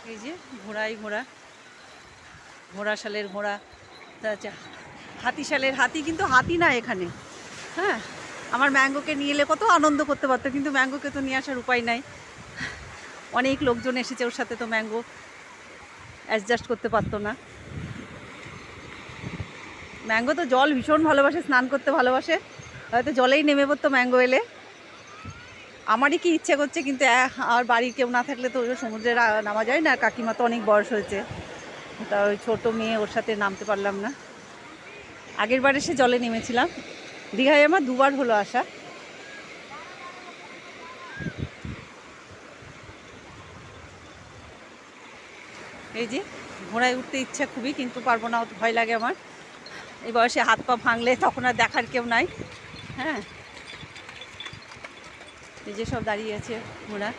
এই যে ঘোড়াই ঘোড়া, ঘোড়া শালের ঘোড়া, আচ্ছা হাতি শালের হাতি, কিন্তু হাতি না এখানে। হ্যাঁ, আমার ম্যাঙ্গোকে নিয়ে এলে কত আনন্দ করতে পারতো, কিন্তু ম্যাঙ্গোকে তো নিয়ে আসার উপায় নাই। অনেক লোকজন এসেছে ওর সাথে, তো ম্যাঙ্গো অ্যাডজাস্ট করতে পারতো না। ম্যাঙ্গো তো জল ভীষণ ভালোবাসে, স্নান করতে ভালোবাসে, হয়তো জলেই নেমে পড়তো ম্যাঙ্গো এলে। আমারই কি ইচ্ছে করছে, কিন্তু আর বাড়ির কেউ না থাকলে তো সমুদ্রে নামা যায় না। কাকিমা তো অনেক বয়স হয়েছে, তা ওই ছোটো মেয়ে, ওর সাথে নামতে পারলাম না। আগের বার এসে জলে নেমেছিলাম। দীঘায় আমার দুবার হলো আসা। এই যে ঘোড়ায় উঠতে ইচ্ছা খুবই, কিন্তু পারবো না, ভয় লাগে আমার। এই বয়সে হাত পা ভাঙলে তখন আর দেখার কেউ নাই। হ্যাঁ, এই যে সব দাঁড়িয়ে আছে ঘোড়া।